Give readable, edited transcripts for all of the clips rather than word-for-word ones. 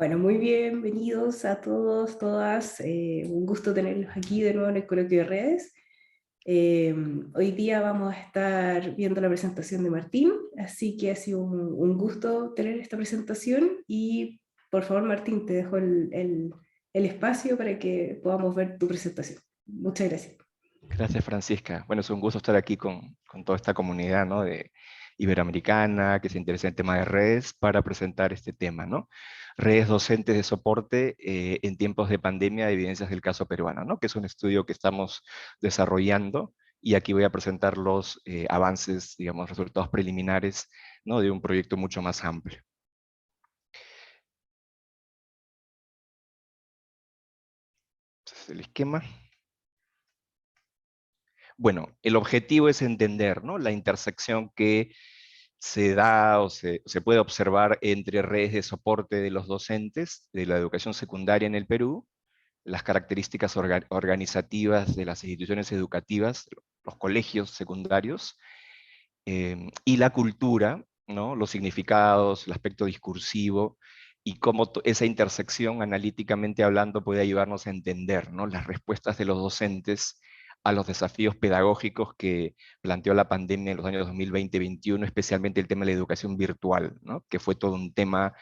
Bueno, muy bienvenidos a todos, todas. Un gusto tenerlos aquí de nuevo en el Coloquio de Redes. Eh, Hoy día vamos a estar viendo la presentación de Martín, así que ha sido un gusto tener esta presentación y por favor, Martín, te dejo el espacio para que podamos ver tu presentación. Muchas gracias. Gracias, Francisca. Bueno, es un gusto estar aquí con toda esta comunidad, ¿no? de iberoamericana que se interesa en el tema de redes para presentar este tema, ¿no? Redes docentes de soporte en tiempos de pandemia de evidencias del caso peruano, ¿no? Que es un estudio que estamos desarrollando y aquí voy a presentar los avances, digamos, resultados preliminares, ¿no? De un proyecto mucho más amplio. Entonces, el esquema. Bueno, el objetivo es entender, ¿no? La intersección que se da o se puede observar entre redes de soporte de los docentes de la educación secundaria en el Perú, las características organizativas de las instituciones educativas, los colegios secundarios, y la cultura, ¿no? Los significados, el aspecto discursivo, y cómo esa intersección, analíticamente hablando, puede ayudarnos a entender, ¿no? Las respuestas de los docentes a los desafíos pedagógicos que planteó la pandemia en los años 2020-2021, especialmente el tema de la educación virtual, ¿no? Que fue todo un tema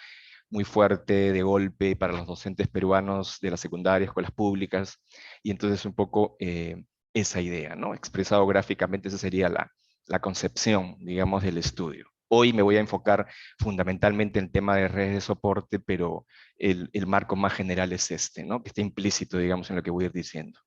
muy fuerte, de golpe, para los docentes peruanos de las secundarias, escuelas públicas, y entonces un poco esa idea, ¿no? Expresado gráficamente, esa sería la concepción, digamos, del estudio. Hoy me voy a enfocar fundamentalmente en el tema de redes de soporte, pero el marco más general es este, ¿no? Que está implícito, digamos, en lo que voy a ir diciendo.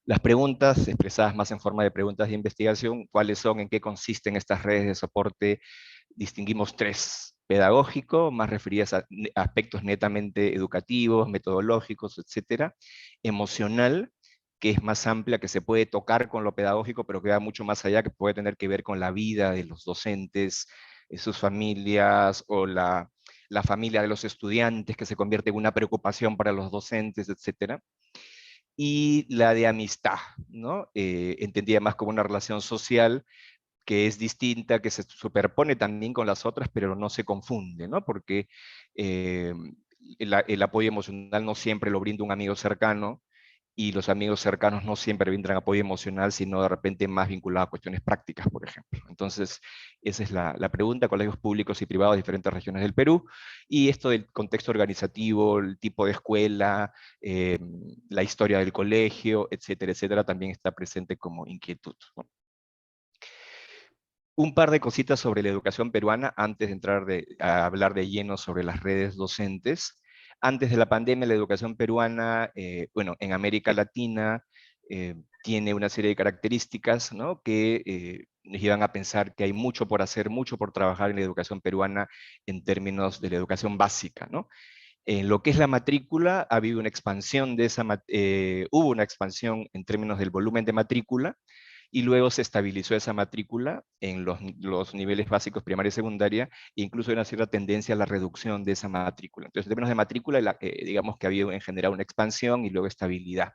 Las preguntas, expresadas más en forma de preguntas de investigación, ¿cuáles son? ¿En qué consisten estas redes de soporte? Distinguimos tres: pedagógico, más referidas a aspectos netamente educativos, metodológicos, etcétera; emocional, que es más amplia, que se puede tocar con lo pedagógico, pero que va mucho más allá, que puede tener que ver con la vida de los docentes, sus familias, o la familia de los estudiantes, que se convierte en una preocupación para los docentes, etcétera; y la de amistad, ¿no? Entendida más como una relación social que es distinta, que se superpone también con las otras, pero no se confunde, ¿no? Porque eh, el apoyo emocional no siempre lo brinda un amigo cercano, y los amigos cercanos no siempre brindan apoyo emocional, sino de repente más vinculado a cuestiones prácticas, por ejemplo. Entonces, esa es la pregunta: colegios públicos y privados de diferentes regiones del Perú, y esto del contexto organizativo, el tipo de escuela, eh, la historia del colegio, etcétera, etcétera, también está presente como inquietud, ¿no? Un par de cositas sobre la educación peruana antes de entrar a hablar de lleno sobre las redes docentes. Antes de la pandemia, la educación peruana, bueno, en América Latina, tiene una serie de características, ¿no? Que nos llevan a pensar que hay mucho por hacer, mucho por trabajar en la educación peruana en términos de la educación básica, ¿no? En lo que es la matrícula, ha habido una expansión de hubo una expansión en términos del volumen de matrícula, y luego se estabilizó esa matrícula en los niveles básicos, primaria y secundaria, e incluso hay una cierta tendencia a la reducción de esa matrícula. Entonces, en términos de matrícula, digamos que ha habido en general una expansión y luego estabilidad.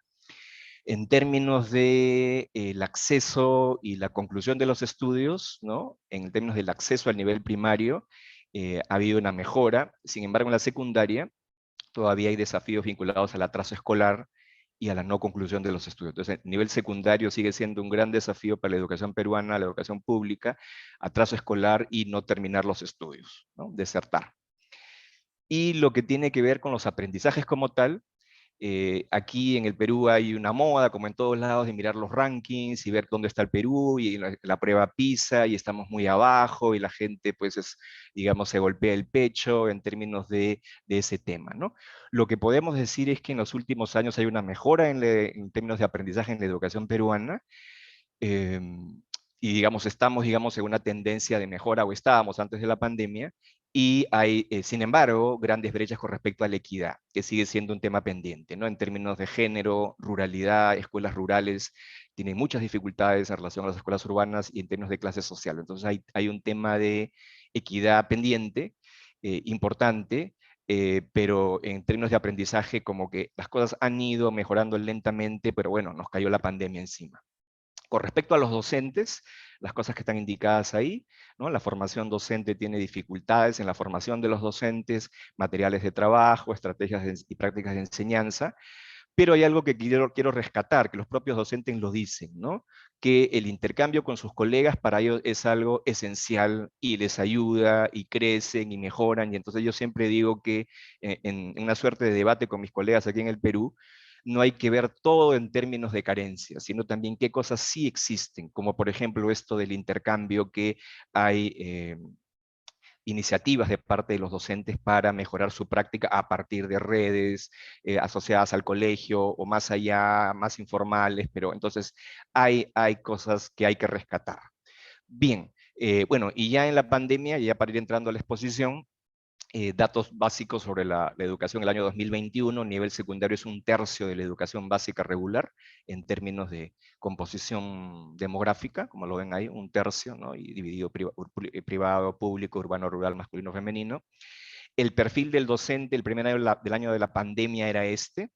En términos de el acceso y la conclusión de los estudios, ¿no? En términos del acceso al nivel primario, ha habido una mejora. Sin embargo, en la secundaria todavía hay desafíos vinculados al atraso escolar y a la no conclusión de los estudios. Entonces, el nivel secundario sigue siendo un gran desafío para la educación peruana, la educación pública: atraso escolar y no terminar los estudios, ¿no? Desertar. Y lo que tiene que ver con los aprendizajes como tal, aquí en el Perú hay una moda, como en todos lados, de mirar los rankings y ver dónde está el Perú y la prueba PISA, y estamos muy abajo, y la gente, pues, digamos, se golpea el pecho en términos de ese tema, ¿no? Lo que podemos decir es que en los últimos años hay una mejora en términos de aprendizaje en la educación peruana, eh, y digamos, estamos, digamos, en una tendencia de mejora, o estábamos antes de la pandemia, y hay, sin embargo, grandes brechas con respecto a la equidad, que sigue siendo un tema pendiente, ¿no? En términos de género, ruralidad, escuelas rurales tienen muchas dificultades en relación a las escuelas urbanas, y en términos de clase social. Entonces hay un tema de equidad pendiente, importante, pero en términos de aprendizaje como que las cosas han ido mejorando lentamente, pero bueno, nos cayó la pandemia encima. Con respecto a los docentes, las cosas que están indicadas ahí, ¿no? La formación docente tiene dificultades en la formación de los docentes, materiales de trabajo, y prácticas de enseñanza, pero hay algo que quiero rescatar, que los propios docentes lo dicen, ¿no? Que el intercambio con sus colegas para ellos es algo esencial y les ayuda y crecen y mejoran. Y entonces yo siempre digo que en una suerte de debate con mis colegas aquí en el Perú, no hay que ver todo en términos de carencias, sino también qué cosas sí existen, como por ejemplo esto del intercambio que hay iniciativas de parte de los docentes para mejorar su práctica a partir de redes asociadas al colegio o más allá, más informales, pero entonces hay cosas que hay que rescatar. Bien, bueno, y ya en la pandemia, ya para ir entrando a la exposición, datos básicos sobre la educación el año 2021, nivel secundario es un tercio de la educación básica regular en términos de composición demográfica, como lo ven ahí, un tercio, ¿no? Y dividido privado, público, urbano, rural, masculino, femenino. El perfil del docente el primer año del año de la pandemia era este,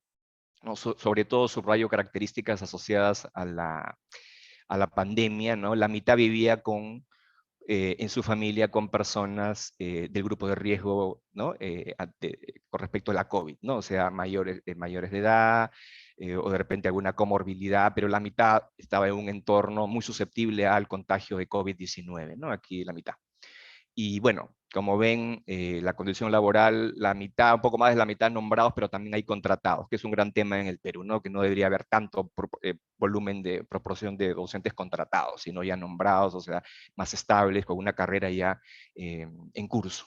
¿no? Sobre todo subrayo características asociadas a la pandemia, ¿no? La mitad vivía en su familia con personas del grupo de riesgo, ¿no? Con respecto a la COVID, ¿no? O sea, mayores de edad, o de repente alguna comorbilidad, pero la mitad estaba en un entorno muy susceptible al contagio de COVID-19, ¿no? Aquí la mitad. Y bueno, como ven, la condición laboral, la mitad, un poco más de la mitad nombrados, pero también hay contratados, que es un gran tema en el Perú, ¿no? Que no debería haber tanto volumen de proporción de docentes contratados, sino ya nombrados, o sea, más estables, con una carrera ya en curso.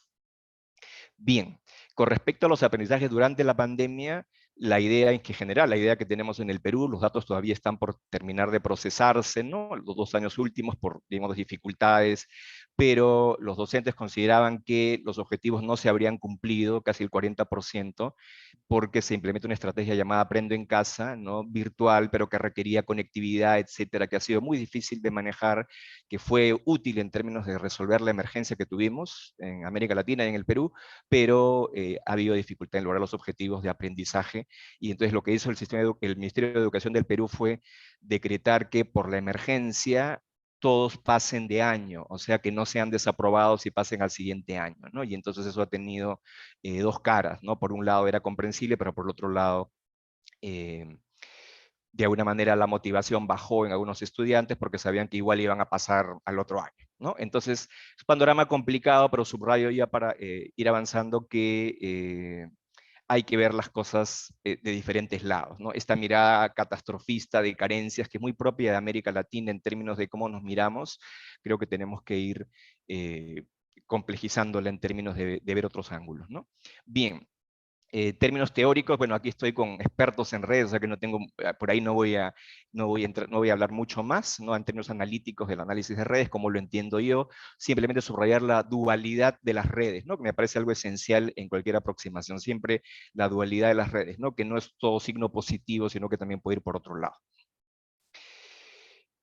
Bien, con respecto a los aprendizajes durante la pandemia, la idea en que general, la idea que tenemos en el Perú, los datos todavía están por terminar de procesarse, ¿no? Los 2 años últimos por, digamos, dificultades, pero los docentes consideraban que los objetivos no se habrían cumplido, casi el 40%, porque se implementa una estrategia llamada Aprendo en Casa, ¿no? Virtual, pero que requería conectividad, etcétera, que ha sido muy difícil de manejar, que fue útil en términos de resolver la emergencia que tuvimos en América Latina y en el Perú, pero ha habido dificultad en lograr los objetivos de aprendizaje, y entonces lo que hizo el Ministerio de Educación del Perú fue decretar que por la emergencia todos pasen de año, o sea, que no sean desaprobados y pasen al siguiente año, ¿no? Y entonces eso ha tenido dos caras, ¿no? Por un lado era comprensible, pero por el otro lado, eh, de alguna manera la motivación bajó en algunos estudiantes porque sabían que igual iban a pasar al otro año, ¿no? Entonces, es un panorama complicado, pero subrayo ya para ir avanzando que hay que ver las cosas de diferentes lados, ¿no? Esta mirada catastrofista de carencias que es muy propia de América Latina en términos de cómo nos miramos, creo que tenemos que ir complejizándola en términos de ver otros ángulos, ¿no? Bien, términos teóricos, bueno, aquí estoy con expertos en redes, o sea que no tengo, por ahí no voy a hablar mucho más, ¿no? En términos analíticos del análisis de redes, como lo entiendo yo, simplemente subrayar la dualidad de las redes, ¿no? Que me parece algo esencial en cualquier aproximación, siempre la dualidad de las redes, ¿no? Que no es todo signo positivo, sino que también puede ir por otro lado.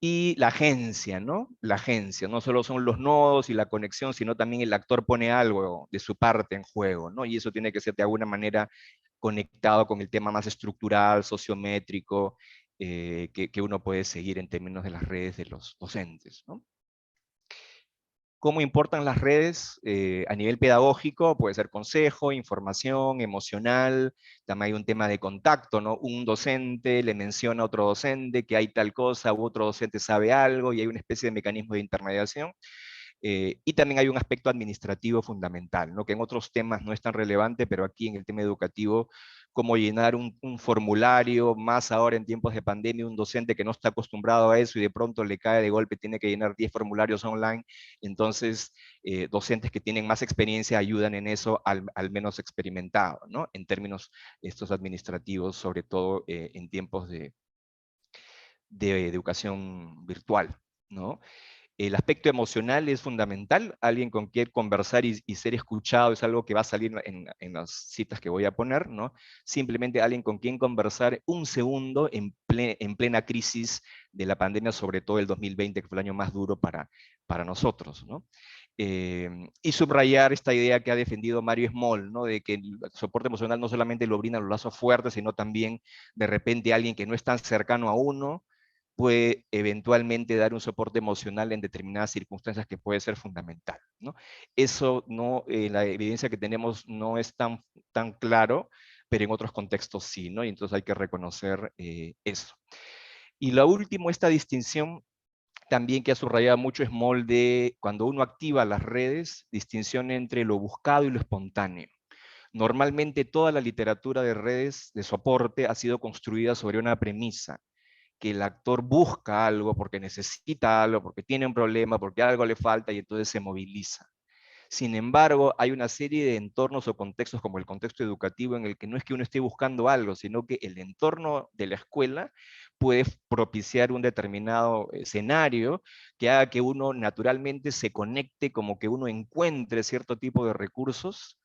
Y la agencia, ¿no? La agencia, no solo son los nodos y la conexión, sino también el actor pone algo de su parte en juego, ¿no? Y eso tiene que ser de alguna manera conectado con el tema más estructural, sociométrico, que uno puede seguir en términos de las redes de los docentes, ¿no? ¿Cómo importan las redes a nivel pedagógico? Puede ser consejo, información, emocional, también hay un tema de contacto, ¿no? Un docente le menciona a otro docente que hay tal cosa, u otro docente sabe algo, y hay una especie de mecanismo de intermediación. Y también hay un aspecto administrativo fundamental, ¿no? Que en otros temas no es tan relevante, pero aquí en el tema educativo, cómo llenar un formulario, más ahora en tiempos de pandemia, un docente que no está acostumbrado a eso y de pronto le cae de golpe, tiene que llenar 10 formularios online, entonces docentes que tienen más experiencia ayudan en eso al menos experimentado, ¿no? En términos estos administrativos, sobre todo en tiempos de educación virtual, ¿no? El aspecto emocional es fundamental. Alguien con quien conversar y ser escuchado es algo que va a salir en las citas que voy a poner, ¿no? Simplemente alguien con quien conversar un segundo en plena crisis de la pandemia, sobre todo el 2020, que fue el año más duro para nosotros, ¿no? Y subrayar esta idea que ha defendido Mario Small, ¿no? De que el soporte emocional no solamente lo brindan los lazos fuertes, sino también de repente alguien que no es tan cercano a uno, puede eventualmente dar un soporte emocional en determinadas circunstancias que puede ser fundamental, ¿no? Eso no, la evidencia que tenemos no es tan claro, pero en otros contextos sí, ¿no? Y entonces hay que reconocer eso. Y lo último, esta distinción también que ha subrayado mucho es Molde, cuando uno activa las redes, distinción entre lo buscado y lo espontáneo. Normalmente toda la literatura de redes de soporte ha sido construida sobre una premisa, que el actor busca algo porque necesita algo, porque tiene un problema, porque algo le falta y entonces se moviliza. Sin embargo, hay una serie de entornos o contextos, como el contexto educativo, en el que no es que uno esté buscando algo, sino que el entorno de la escuela puede propiciar un determinado escenario que haga que uno naturalmente se conecte, como que uno encuentre cierto tipo de recursos,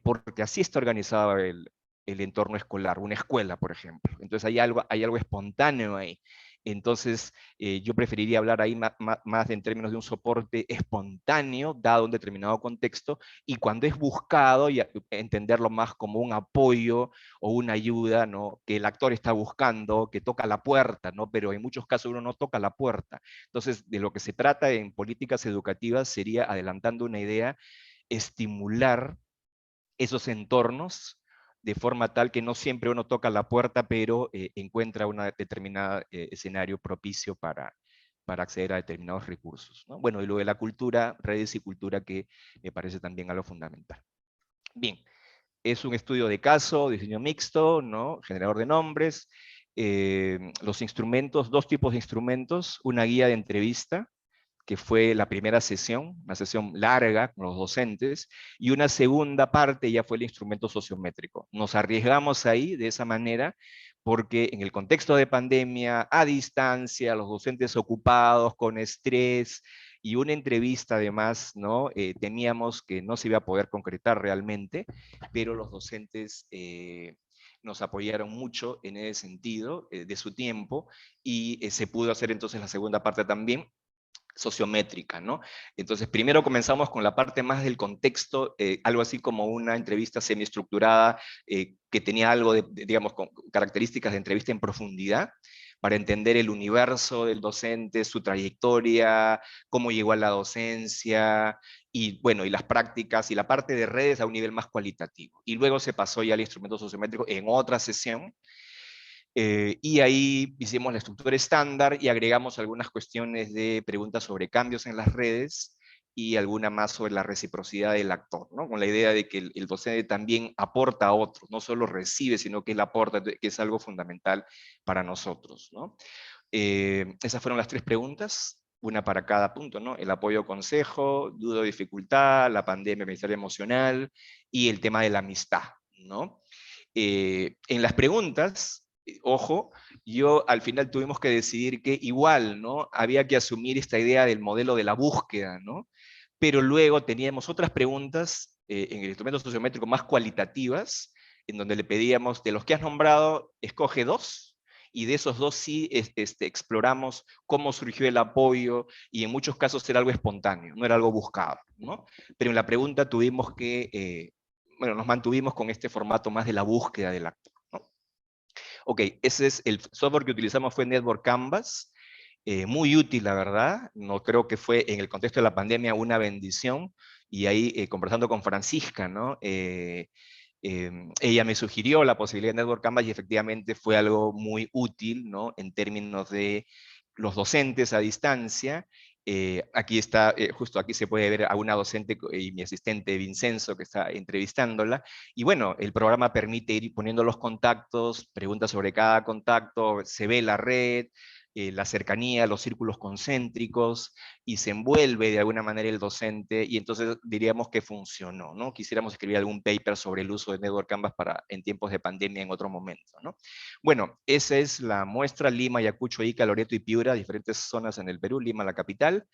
porque así está organizado el entorno escolar, una escuela, por ejemplo. Entonces hay algo espontáneo ahí. Entonces, yo preferiría hablar ahí más en términos de un soporte espontáneo, dado un determinado contexto, y cuando es buscado, y entenderlo más como un apoyo o una ayuda, ¿no? Que el actor está buscando, que toca la puerta, ¿no? Pero en muchos casos uno no toca la puerta. Entonces, de lo que se trata en políticas educativas sería, adelantando una idea, estimular esos entornos de forma tal que no siempre uno toca la puerta, pero encuentra un determinado escenario propicio para acceder a determinados recursos, ¿no? Bueno, y lo de la cultura, redes y cultura, que me parece también algo fundamental. Bien, es un estudio de caso, diseño mixto, ¿no? Generador de nombres, los instrumentos, dos tipos de instrumentos, una guía de entrevista, que fue la primera sesión, una sesión larga con los docentes, y una segunda parte ya fue el instrumento sociométrico. Nos arriesgamos ahí de esa manera porque en el contexto de pandemia, a distancia, los docentes ocupados, con estrés, y una entrevista además, ¿no? Temíamos que no se iba a poder concretar realmente, pero los docentes nos apoyaron mucho en ese sentido, de su tiempo, y se pudo hacer entonces la segunda parte también, sociométrica, ¿no? Entonces, primero comenzamos con la parte más del contexto, algo así como una entrevista semiestructurada, que tenía algo digamos, con características de entrevista en profundidad, para entender el universo del docente, su trayectoria, cómo llegó a la docencia, y bueno, y las prácticas, y la parte de redes a un nivel más cualitativo. Y luego se pasó ya al instrumento sociométrico en otra sesión, y ahí hicimos la estructura estándar y agregamos algunas cuestiones de preguntas sobre cambios en las redes y alguna más sobre la reciprocidad del actor, ¿no? Con la idea de que el docente también aporta a otros, no solo recibe, sino que él aporta, que es algo fundamental para nosotros, ¿no? Esas fueron las tres preguntas, una para cada punto, ¿no? El apoyo consejo, duda o dificultad, la pandemia, bienestar emocional y el tema de la amistad, ¿no? En las preguntas, ojo, yo al final tuvimos que decidir que igual, ¿no? Había que asumir esta idea del modelo de la búsqueda, ¿no? Pero luego teníamos otras preguntas en el instrumento sociométrico más cualitativas, en donde le pedíamos, de los que has nombrado, escoge dos, y de esos dos sí exploramos cómo surgió el apoyo, y en muchos casos era algo espontáneo, no era algo buscado, ¿no? Pero en la pregunta tuvimos que bueno, nos mantuvimos con este formato más de la búsqueda del actor, ¿no? Ok, ese es el software que utilizamos, fue Network Canvas, muy útil, la verdad. No creo que fue en el contexto de la pandemia una bendición. Y ahí, conversando con Francisca, ¿no? Ella me sugirió la posibilidad de Network Canvas y efectivamente fue algo muy útil, ¿no? En términos de los docentes a distancia. Aquí está, justo aquí se puede ver a una docente y mi asistente Vincenzo que está entrevistándola. Y bueno, el programa permite ir poniendo los contactos, preguntas sobre cada contacto, se ve la red, la cercanía, los círculos concéntricos, y se envuelve de alguna manera el docente, y entonces diríamos que funcionó, ¿no? Quisiéramos escribir algún paper sobre el uso de Network Canvas en tiempos de pandemia en otro momento, ¿no? Bueno, esa es la muestra: Lima, Ayacucho, Ica, Loreto y Piura, diferentes zonas en el Perú, Lima la capital,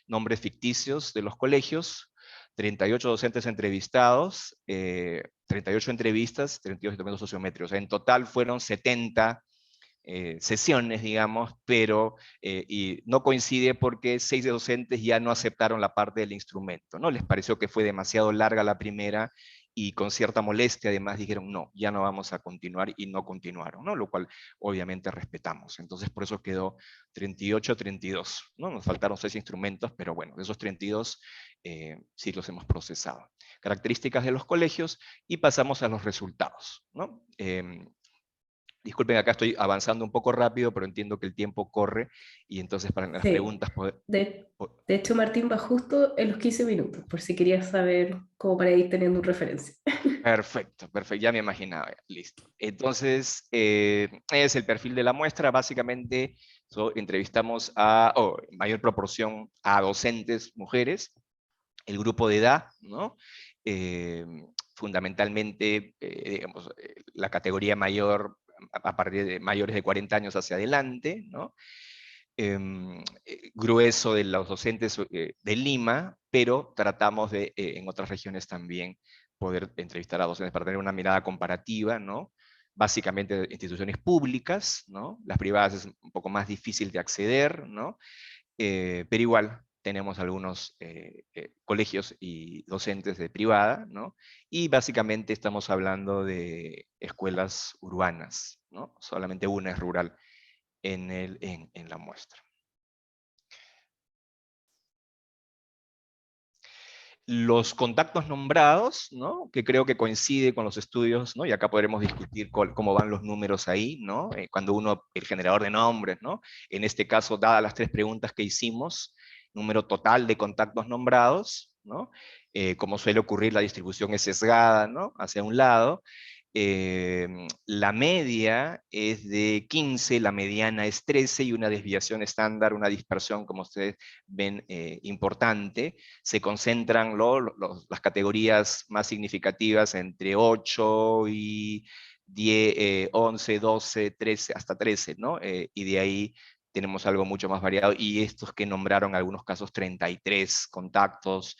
nombres ficticios de los colegios, 38 docentes entrevistados, 38 entrevistas, 32 instrumentos sociométricos. En total fueron 70 sesiones, digamos, pero y no coincide porque 6 de docentes ya no aceptaron la parte del instrumento, ¿no? Les pareció que fue demasiado larga la primera y con cierta molestia además dijeron, no, ya no vamos a continuar, y no continuaron, ¿no? Lo cual obviamente respetamos. Entonces por eso quedó 38-32, ¿no? Nos faltaron 6 instrumentos, pero bueno, de esos 32 sí los hemos procesado. Características de los colegios, y pasamos a los resultados, ¿no? Disculpen, acá estoy avanzando un poco rápido, pero entiendo que el tiempo corre, y entonces para las Sí. preguntas... De hecho, Martín va justo en los 15 minutos, por si querías saber cómo para ir teniendo una referencia. Perfecto, perfecto, ya me imaginaba, listo. Entonces, es el perfil de la muestra. Básicamente, entrevistamos en mayor proporción a docentes mujeres, el grupo de edad, ¿no? Eh, fundamentalmente, digamos, la categoría mayor, a partir de mayores de 40 años hacia adelante, ¿no? Grueso de los docentes de Lima, pero tratamos de, en otras regiones también, poder entrevistar a docentes para tener una mirada comparativa, ¿no? Básicamente de instituciones públicas, ¿no? Las privadas es un poco más difícil de acceder, ¿no? Pero igual tenemos algunos colegios y docentes de privada, ¿no? Y básicamente estamos hablando de escuelas urbanas, ¿no? Solamente una es rural en la muestra. Los contactos nombrados, ¿no? Que creo que coincide con los estudios, ¿no? Y acá podremos discutir cómo van los números ahí, ¿no? Cuando el generador de nombres, ¿no? En este caso, dadas las 3 preguntas que hicimos, número total de contactos nombrados, ¿no? Como suele ocurrir, la distribución es sesgada, ¿no? Hacia un lado. La media es de 15, la mediana es 13, y una desviación estándar, una dispersión, como ustedes ven, importante. Se concentran las categorías más significativas entre 8 y 10, 11, 12, 13, hasta 13, ¿no? Y de ahí tenemos algo mucho más variado, y estos que nombraron algunos casos 33 contactos,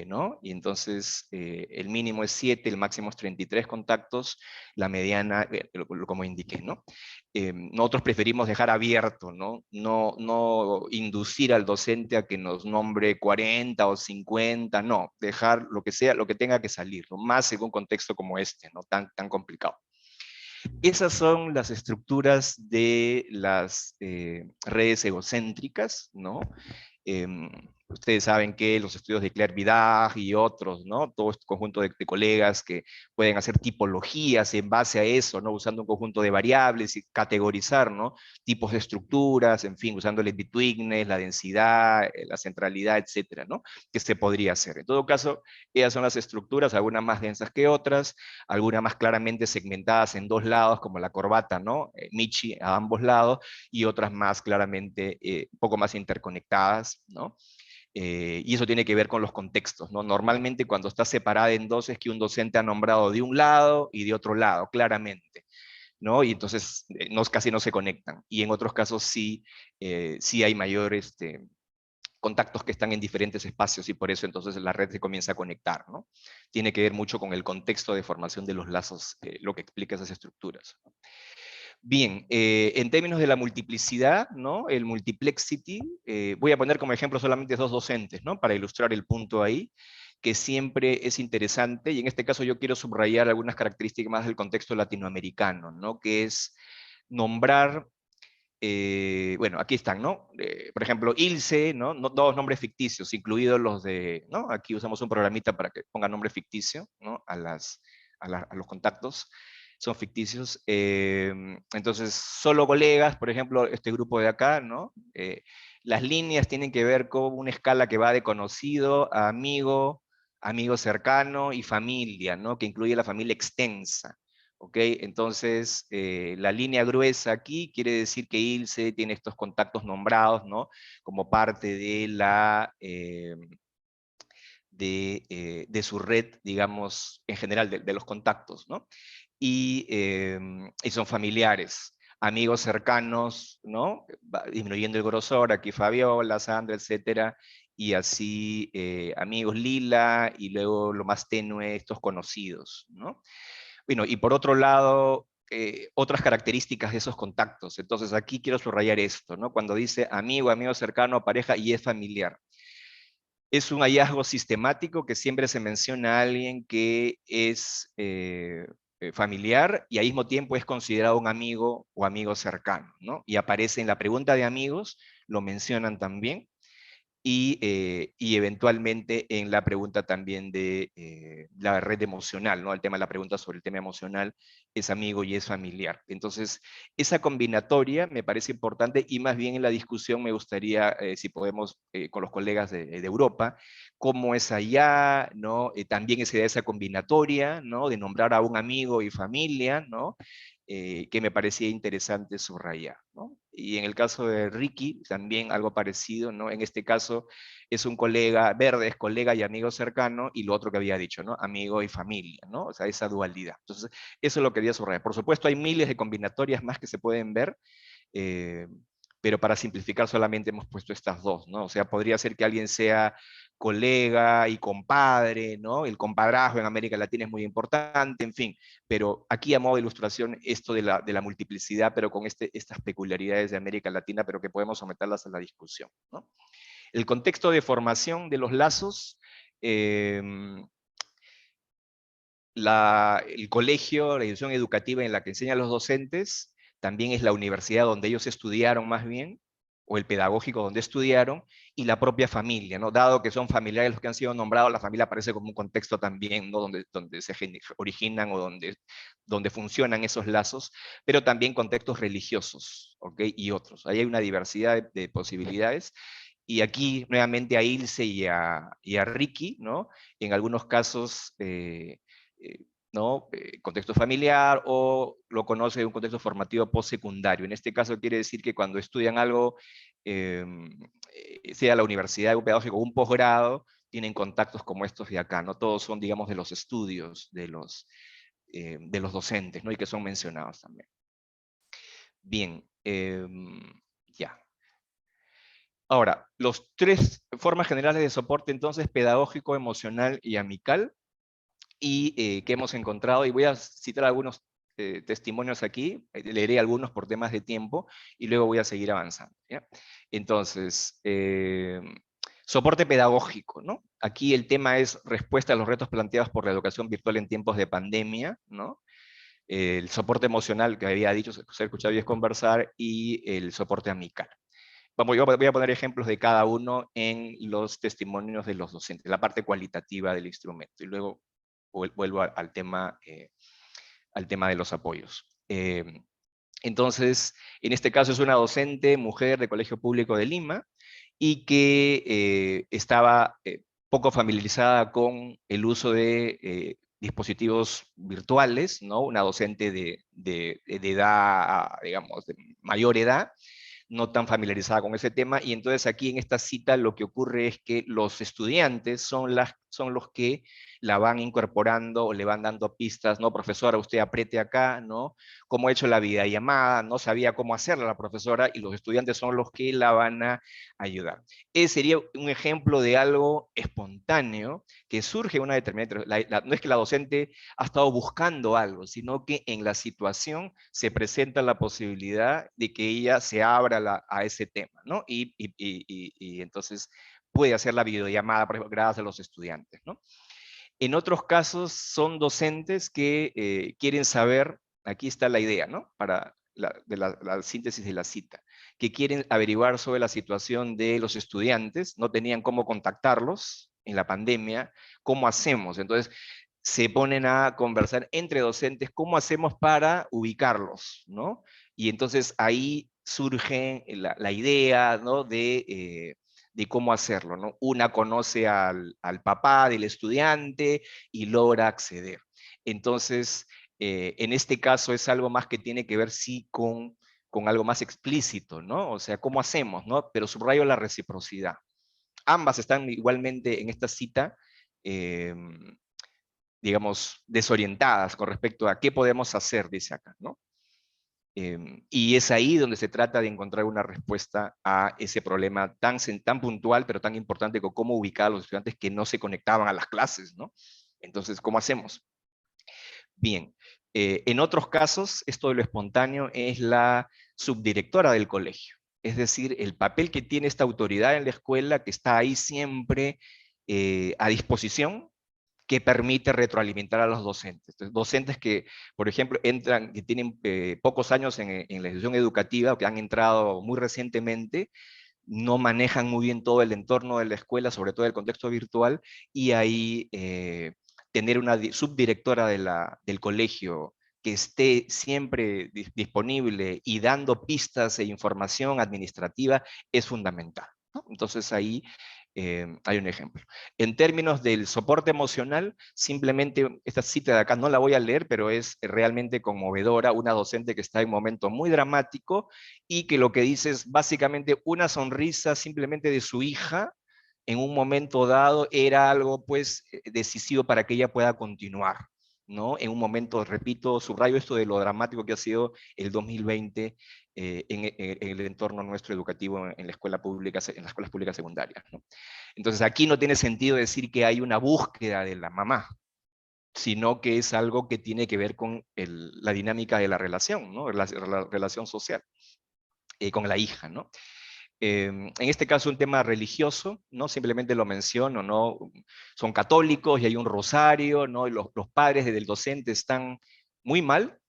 ¿no? Y entonces el mínimo es 7, el máximo es 33 contactos, la mediana, como indiqué, ¿no? Nosotros preferimos dejar abierto, ¿no? No inducir al docente a que nos nombre 40 o 50, no, dejar lo que sea, lo que tenga que salir, ¿no? Más en un contexto como este, ¿no? Tan complicado. Esas son las estructuras de las redes egocéntricas, ¿no? Ustedes saben que los estudios de Claire Vidal y otros, ¿no? Todo este conjunto de colegas que pueden hacer tipologías en base a eso, ¿no? Usando un conjunto de variables y categorizar, ¿no? Tipos de estructuras, en fin, usando el in-betweenness, la densidad, la centralidad, etcétera, ¿no? Que se podría hacer. En todo caso, ellas son las estructuras, algunas más densas que otras, algunas más claramente segmentadas en 2 lados, como la corbata, ¿no? Michi a ambos lados, y otras más claramente un poco más interconectadas, ¿no? Y eso tiene que ver con los contextos, ¿no? Normalmente cuando está separada en 2 es que un docente ha nombrado de un lado y de otro lado, claramente, ¿no? Y entonces casi no se conectan. Y en otros casos sí, sí hay mayor contactos que están en diferentes espacios, y por eso entonces la red se comienza a conectar, ¿no? Tiene que ver mucho con el contexto de formación de los lazos, lo que explica esas estructuras. Bien, en términos de la multiplicidad, ¿no? El multiplexity, voy a poner como ejemplo solamente 2 docentes, ¿no? Para ilustrar el punto ahí, que siempre es interesante, y en este caso yo quiero subrayar algunas características más del contexto latinoamericano, ¿no? Que es nombrar, bueno, aquí están, ¿no? Por ejemplo, Ilse, ¿no? Todos nombres ficticios, incluidos los de, ¿no? Aquí usamos un programita para que ponga nombre ficticio, ¿no? A los contactos, son ficticios. Entonces, solo colegas, por ejemplo, este grupo de acá, ¿no? Las líneas tienen que ver con una escala que va de conocido a amigo, amigo cercano y familia, ¿no? Que incluye la familia extensa. ¿Ok? Entonces, la línea gruesa aquí quiere decir que Ilse tiene estos contactos nombrados, ¿no? Como parte de de su red, digamos, en general, de los contactos, ¿no? Y son familiares, amigos cercanos, ¿no? Va disminuyendo el grosor, aquí Fabiola, Sandra, etcétera, y así amigos Lila, y luego lo más tenue, estos conocidos, ¿no? Bueno, y por otro lado, otras características de esos contactos. Entonces aquí quiero subrayar esto, ¿no? Cuando dice amigo, amigo cercano, pareja y es familiar. Es un hallazgo sistemático que siempre se menciona a alguien que es familiar y al mismo tiempo es considerado un amigo o amigo cercano, ¿no? Y aparece en la pregunta de amigos, lo mencionan también, y eventualmente en la pregunta también de la red emocional, ¿no? El tema de la pregunta sobre el tema emocional es amigo y es familiar. Entonces, esa combinatoria me parece importante y más bien en la discusión me gustaría, si podemos, con los colegas de Europa, cómo es allá, ¿no? También esa combinatoria, ¿no? De nombrar a un amigo y familia, ¿no? Que me parecía interesante subrayar, ¿no? Y en el caso de Ricky, también algo parecido, ¿no? En este caso es un colega, Verde es colega y amigo cercano, y lo otro que había dicho, ¿no? Amigo y familia, ¿no? O sea, esa dualidad. Entonces, eso lo quería subrayar. Por supuesto, hay miles de combinatorias más que se pueden ver, eh, pero para simplificar solamente hemos puesto estas dos, ¿no? O sea, podría ser que alguien sea colega y compadre, ¿no? El compadrazgo en América Latina es muy importante, en fin, pero aquí a modo de ilustración esto de la multiplicidad, pero con estas peculiaridades de América Latina, pero que podemos someterlas a la discusión, ¿no? El contexto de formación de los lazos, el colegio, la institución educativa en la que enseñan los docentes, también es la universidad donde ellos estudiaron más bien, o el pedagógico donde estudiaron, y la propia familia, ¿no? Dado que son familiares los que han sido nombrados, la familia aparece como un contexto también, ¿no? Donde se originan o donde funcionan esos lazos, pero también contextos religiosos, ¿ok? Y otros. Ahí hay una diversidad de posibilidades, y aquí nuevamente a Ilse y a Ricky, ¿no? En algunos casos ¿no? Contexto familiar o lo conoce de un contexto formativo postsecundario. En este caso quiere decir que cuando estudian algo, sea la universidad o pedagógico o un posgrado, tienen contactos como estos de acá, no todos son, digamos, de los estudios de los docentes, ¿no? Y que son mencionados también. Bien, ya. Ahora, los tres formas generales de soporte, entonces, pedagógico, emocional y amical, y que hemos encontrado, y voy a citar algunos testimonios aquí, leeré algunos por temas de tiempo, y luego voy a seguir avanzando, ¿ya? Entonces, soporte pedagógico, ¿no? Aquí el tema es respuesta a los retos planteados por la educación virtual en tiempos de pandemia, ¿no? El soporte emocional que había dicho, ser escuchado y es conversar, y el soporte amical. Yo voy a poner ejemplos de cada uno en los testimonios de los docentes, la parte cualitativa del instrumento, y luego vuelvo al tema de los apoyos. Entonces, en este caso es una docente, mujer de Colegio Público de Lima, y que estaba poco familiarizada con el uso de dispositivos virtuales, ¿no? Una docente de edad, digamos, de mayor edad, no tan familiarizada con ese tema, y entonces aquí en esta cita lo que ocurre es que los estudiantes son los que la van incorporando o le van dando pistas, no, profesora, usted apriete acá, ¿no? Cómo ha hecho la videollamada, no sabía cómo hacerla la profesora, y los estudiantes son los que la van a ayudar. Ese sería un ejemplo de algo espontáneo que surge una determinada... no es que la docente ha estado buscando algo, sino que en la situación se presenta la posibilidad de que ella se abra a ese tema, ¿no? Y entonces puede hacer la videollamada, por ejemplo, gracias a los estudiantes, ¿no? En otros casos son docentes que quieren saber, aquí está la idea, ¿no? Para la síntesis de la cita, que quieren averiguar sobre la situación de los estudiantes, no tenían cómo contactarlos en la pandemia, ¿cómo hacemos? Entonces, se ponen a conversar entre docentes, ¿cómo hacemos para ubicarlos? ¿No? Y entonces ahí surge la idea, ¿no? De cómo hacerlo, ¿no? Una conoce al papá del estudiante y logra acceder. Entonces, en este caso es algo más que tiene que ver, sí, con algo más explícito, ¿no? O sea, ¿cómo hacemos, no? Pero subrayo la reciprocidad. Ambas están igualmente en esta cita, digamos, desorientadas con respecto a qué podemos hacer, dice acá, ¿no? Y es ahí donde se trata de encontrar una respuesta a ese problema tan puntual, pero tan importante como cómo ubicar a los estudiantes que no se conectaban a las clases, ¿no? Entonces, ¿cómo hacemos? Bien, en otros casos, esto de lo espontáneo es la subdirectora del colegio, Es decir, el papel que tiene esta autoridad en la escuela, que está ahí siempre a disposición, que permite retroalimentar a los docentes. Entonces, docentes que, por ejemplo, entran, que tienen pocos años en la institución educativa, o que han entrado muy recientemente, no manejan muy bien todo el entorno de la escuela, sobre todo el contexto virtual, y ahí tener una subdirectora del colegio que esté siempre disponible y dando pistas e información administrativa es fundamental, ¿no? Entonces ahí hay un ejemplo. En términos del soporte emocional, simplemente esta cita de acá no la voy a leer, pero es realmente conmovedora. Una docente que está en un momento muy dramático y que lo que dice es básicamente una sonrisa simplemente de su hija en un momento dado era algo pues decisivo para que ella pueda continuar, ¿no? En un momento, repito, subrayo esto de lo dramático que ha sido el 2020 en el entorno nuestro educativo en la escuela pública, en las escuelas públicas secundarias, ¿no? Entonces aquí no tiene sentido decir que hay una búsqueda de la mamá, sino que es algo que tiene que ver con la dinámica de la relación, ¿no? La relación social con la hija, ¿no? En este caso un tema religioso, ¿no? Simplemente lo menciono, ¿no? Son católicos y hay un rosario, ¿no? Y los padres del docente están muy mal,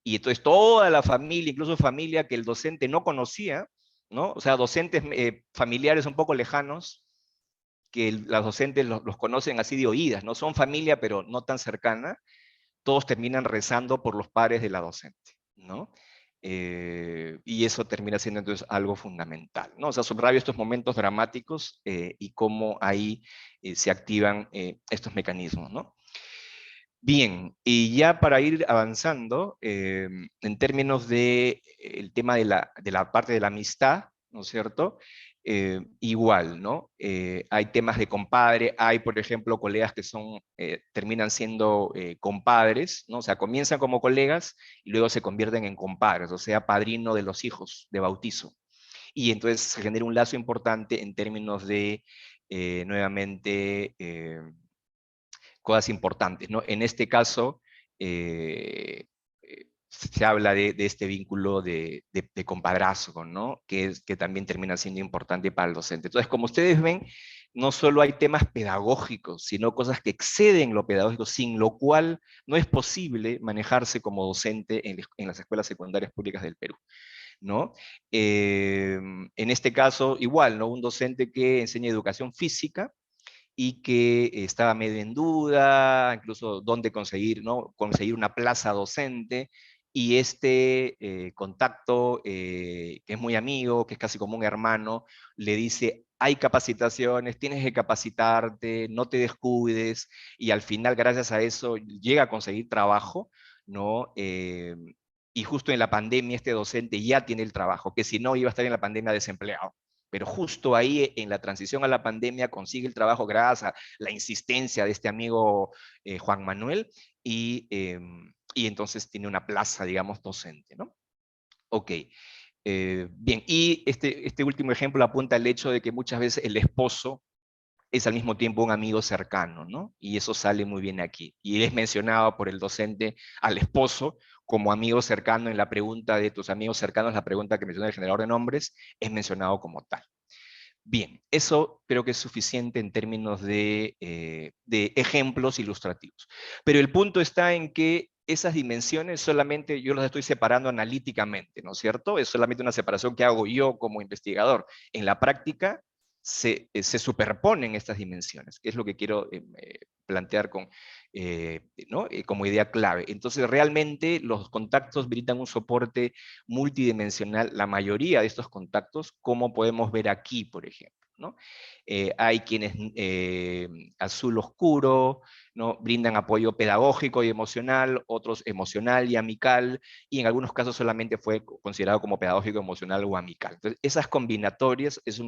y entonces toda la familia, incluso familia que el docente no conocía, ¿no? O sea, docentes familiares un poco lejanos, que los docentes los conocen así de oídas, ¿no? Son familia, pero no tan cercana, todos terminan rezando por los padres de la docente, ¿no? Y eso termina siendo entonces algo fundamental, ¿no? O sea, subrayo estos momentos dramáticos y cómo ahí se activan estos mecanismos, ¿no? Bien, y ya para ir avanzando, en términos de el tema de la parte de la amistad, ¿no es cierto? Igual, ¿no? Hay temas de compadre, hay, por ejemplo, colegas que son, terminan siendo compadres, ¿no? O sea, comienzan como colegas y luego se convierten en compadres, o sea, padrino de los hijos de bautizo. Y entonces se genera un lazo importante en términos de, nuevamente, cosas importantes, ¿no? En este caso, se habla de este vínculo de compadrazgo, ¿no? Que también termina siendo importante para el docente. Entonces, como ustedes ven, no solo hay temas pedagógicos, sino cosas que exceden lo pedagógico, sin lo cual no es posible manejarse como docente en las escuelas secundarias públicas del Perú, ¿no? En este caso, igual, ¿no? Un docente que enseña educación física, y que estaba medio en duda, incluso dónde conseguir, ¿no? Conseguir una plaza docente, y este contacto, que es muy amigo, que es casi como un hermano, le dice, hay capacitaciones, tienes que capacitarte, no te descuides, y al final, gracias a eso, llega a conseguir trabajo, ¿no? Y justo en la pandemia este docente ya tiene el trabajo, que si no iba a estar en la pandemia desempleado, pero justo ahí en la transición a la pandemia consigue el trabajo gracias a la insistencia de este amigo Juan Manuel y entonces tiene una plaza, digamos, docente, ¿no? Ok. Bien, y este último ejemplo apunta al hecho de que muchas veces el esposo es al mismo tiempo un amigo cercano, ¿no? Y eso sale muy bien aquí. Y es mencionado por el docente al esposo como amigo cercano en la pregunta de tus amigos cercanos, la pregunta que menciona el generador de nombres, es mencionado como tal. Bien, eso creo que es suficiente en términos de ejemplos ilustrativos. Pero el punto está en que esas dimensiones solamente yo las estoy separando analíticamente, ¿no es cierto? Es solamente una separación que hago yo como investigador. En la práctica se superponen estas dimensiones, que es lo que quiero plantear ¿no? Como idea clave. Entonces, realmente los contactos brindan un soporte multidimensional, la mayoría de estos contactos, como podemos ver aquí, por ejemplo, ¿no? Hay quienes azul oscuro, ¿no? Brindan apoyo pedagógico y emocional, otros emocional y amical, y en algunos casos solamente fue considerado como pedagógico, emocional o amical. Entonces, esas combinatorias es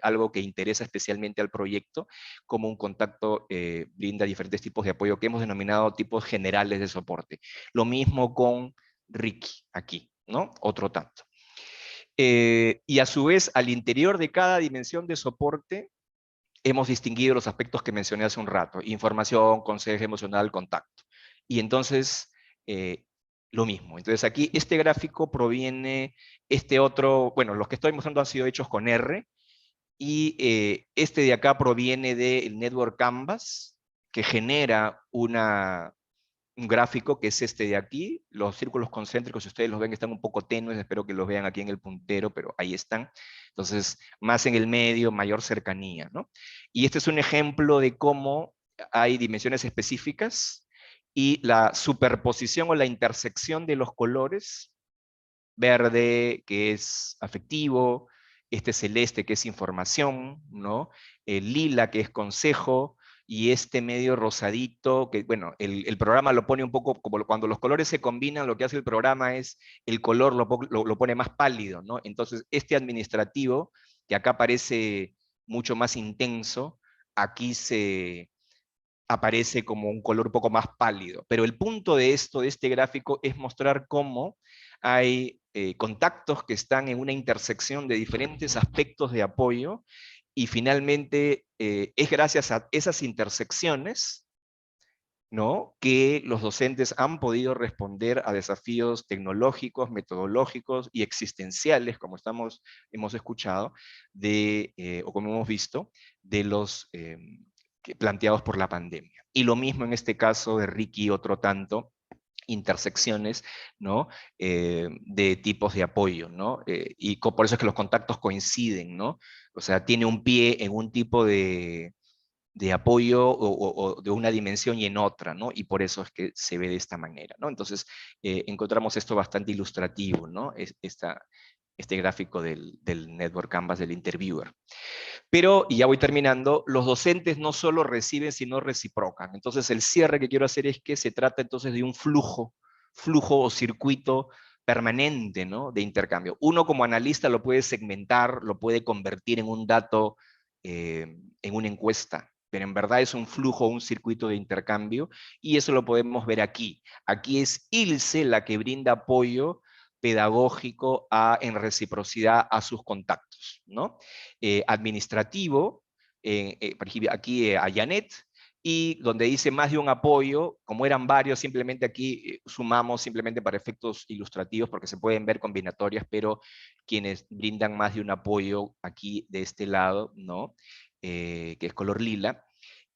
algo que interesa especialmente al proyecto, como un contacto brinda diferentes tipos de apoyo que hemos denominado tipos generales de soporte. Lo mismo con Ricky aquí, ¿no? Otro tanto. Y a su vez, al interior de cada dimensión de soporte, hemos distinguido los aspectos que mencioné hace un rato: información, consejo emocional, contacto. Y entonces, lo mismo. Entonces aquí este gráfico proviene, este otro, bueno, los que estoy mostrando han sido hechos con R, y este de acá proviene del Network Canvas, que genera un gráfico que es este de aquí. Los círculos concéntricos, si ustedes los ven, están un poco tenues, espero que los vean aquí en el puntero, pero ahí están. Entonces, más en el medio, mayor cercanía, ¿no? Y este es un ejemplo de cómo hay dimensiones específicas y la superposición o la intersección de los colores, verde que es afectivo, este celeste que es información, ¿no? El lila que es consejo, y este medio rosadito, que bueno, el programa lo pone un poco, como cuando los colores se combinan, lo que hace el programa es, el color lo pone más pálido, ¿no? Entonces, este administrativo, que acá parece mucho más intenso, aquí se aparece como un color un poco más pálido. Pero el punto de esto, de este gráfico, es mostrar cómo hay contactos que están en una intersección de diferentes aspectos de apoyo, y finalmente es gracias a esas intersecciones, ¿no?, que los docentes han podido responder a desafíos tecnológicos, metodológicos y existenciales, como hemos escuchado, o como hemos visto, de los planteados por la pandemia. Y lo mismo en este caso de Ricky, otro tanto, intersecciones, ¿no?, de tipos de apoyo, ¿no? Por eso es que los contactos coinciden, ¿no? O sea, tiene un pie en un tipo de apoyo o de una dimensión y en otra, ¿no? Y por eso es que se ve de esta manera, ¿no? Entonces, encontramos esto bastante ilustrativo, ¿no? Este gráfico del Network Canvas del Interviewer. Pero, y ya voy terminando, los docentes no solo reciben, sino reciprocan. Entonces, el cierre que quiero hacer es que se trata entonces de un flujo o circuito permanente, ¿no?, de intercambio. Uno como analista lo puede segmentar, lo puede convertir en un dato, en una encuesta, pero en verdad es un flujo, un circuito de intercambio, y eso lo podemos ver aquí. Aquí es ILSE la que brinda apoyo pedagógico en reciprocidad a sus contactos, ¿no? Administrativo, por ejemplo, aquí a Janet, y donde dice más de un apoyo, como eran varios, simplemente aquí sumamos simplemente para efectos ilustrativos, porque se pueden ver combinatorias, pero quienes brindan más de un apoyo aquí de este lado, ¿no? Que es color lila.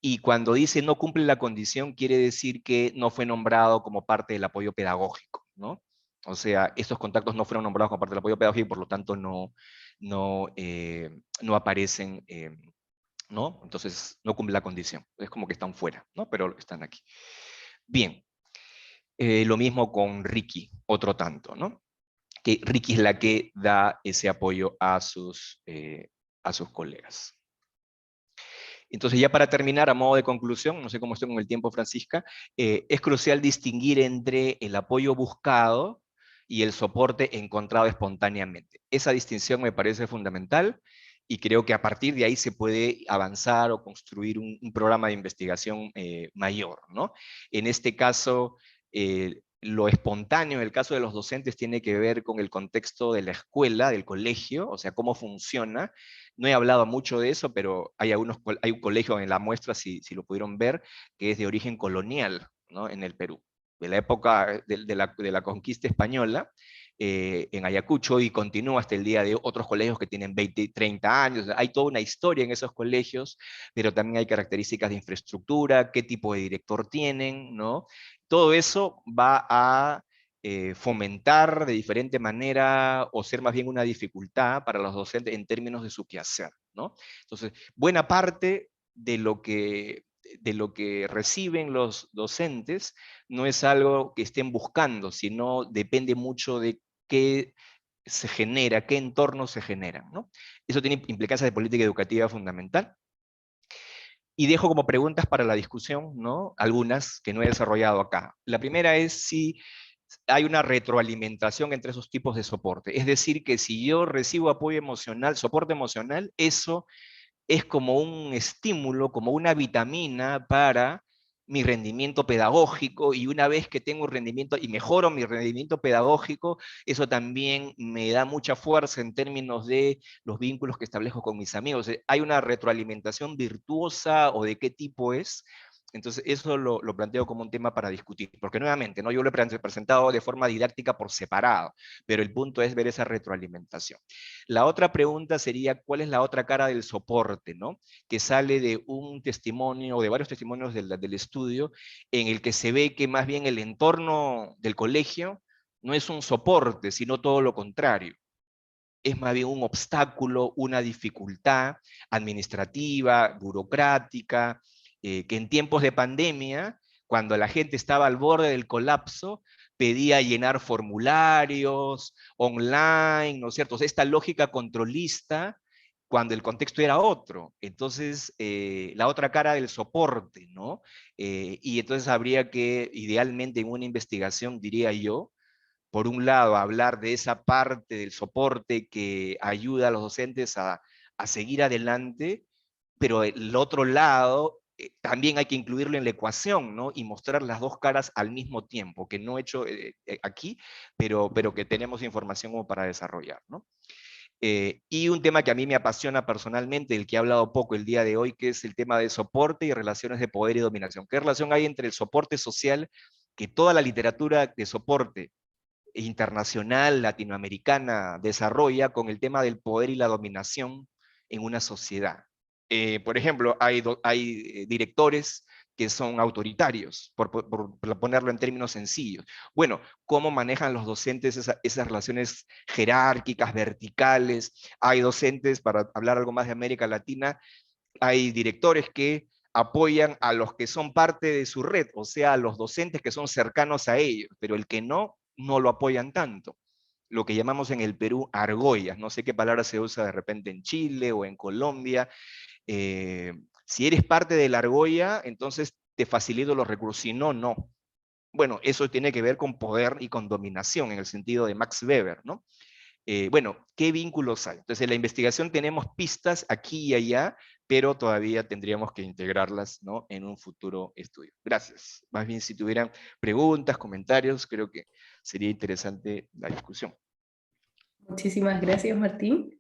Y cuando dice no cumple la condición, quiere decir que no fue nombrado como parte del apoyo pedagógico, ¿no? O sea, estos contactos no fueron nombrados como parte del apoyo pedagógico y por lo tanto no aparecen, ¿no? Entonces no cumple la condición. Es como que están fuera, ¿no? Pero están aquí. Bien, lo mismo con Ricky, otro tanto, ¿no? Que Ricky es la que da ese apoyo a sus colegas. Entonces, ya para terminar, a modo de conclusión, no sé cómo estoy con el tiempo, Francisca, es crucial distinguir entre el apoyo buscado y el soporte encontrado espontáneamente. Esa distinción me parece fundamental, y creo que a partir de ahí se puede avanzar o construir un programa de investigación mayor, ¿no? En este caso, lo espontáneo, en el caso de los docentes, tiene que ver con el contexto de la escuela, del colegio, o sea, cómo funciona. No he hablado mucho de eso, pero hay un colegio en la muestra, si lo pudieron ver, que es de origen colonial, ¿no?, en el Perú, de la época de la conquista española, en Ayacucho, y continúa hasta el día de hoy. Otros colegios que tienen 20, 30 años, hay toda una historia en esos colegios, pero también hay características de infraestructura, qué tipo de director tienen, ¿no? Todo eso va a fomentar de diferente manera o ser más bien una dificultad para los docentes en términos de su quehacer, ¿no? Entonces, buena parte de lo que reciben los docentes no es algo que estén buscando, sino depende mucho de qué se genera, qué entorno se generan, ¿no? Eso tiene implicancias de política educativa fundamental. Y dejo como preguntas para la discusión, ¿no?, algunas que no he desarrollado acá. La primera es si hay una retroalimentación entre esos tipos de soporte. Es decir, que si yo recibo apoyo emocional, soporte emocional, eso es como un estímulo, como una vitamina para mi rendimiento pedagógico, y una vez que tengo un rendimiento y mejoro mi rendimiento pedagógico, eso también me da mucha fuerza en términos de los vínculos que establezco con mis amigos. ¿Hay una retroalimentación virtuosa o de qué tipo es? Entonces, eso lo planteo como un tema para discutir, porque nuevamente, ¿no? Yo lo he presentado de forma didáctica por separado, pero el punto es ver esa retroalimentación. La otra pregunta sería, ¿cuál es la otra cara del soporte, ¿no? Que sale de un testimonio, o de varios testimonios del estudio, en el que se ve que más bien el entorno del colegio no es un soporte, sino todo lo contrario. Es más bien un obstáculo, una dificultad administrativa, burocrática, que en tiempos de pandemia, cuando la gente estaba al borde del colapso, pedía llenar formularios online, ¿no es cierto? O sea, esta lógica controlista cuando el contexto era otro. Entonces, la otra cara del soporte, ¿no? Y entonces habría que, idealmente en una investigación, diría yo, por un lado, hablar de esa parte del soporte que ayuda a los docentes a seguir adelante, pero el otro lado también hay que incluirlo en la ecuación, ¿no? Y mostrar las dos caras al mismo tiempo, que no he hecho aquí, pero que tenemos información como para desarrollar, ¿no? Y un tema que a mí me apasiona personalmente, del que he hablado poco el día de hoy, que es el tema de soporte y relaciones de poder y dominación. ¿Qué relación hay entre el soporte social, que toda la literatura de soporte internacional, latinoamericana, desarrolla con el tema del poder y la dominación en una sociedad? Por ejemplo, hay directores que son autoritarios, por ponerlo en términos sencillos. Bueno, ¿cómo manejan los docentes esas relaciones jerárquicas, verticales? Hay docentes, para hablar algo más de América Latina, hay directores que apoyan a los que son parte de su red, o sea, a los docentes que son cercanos a ellos, pero el que no, no lo apoyan tanto. Lo que llamamos en el Perú argollas, no sé qué palabra se usa de repente en Chile o en Colombia. Si eres parte de la argolla, entonces te facilito los recursos, si no, no. Bueno, eso tiene que ver con poder y con dominación, en el sentido de Max Weber, ¿no? Bueno, ¿qué vínculos hay? Entonces, en la investigación tenemos pistas aquí y allá, pero todavía tendríamos que integrarlas, ¿no?, en un futuro estudio. Gracias. Más bien, si tuvieran preguntas, comentarios, creo que sería interesante la discusión. Muchísimas gracias, Martín.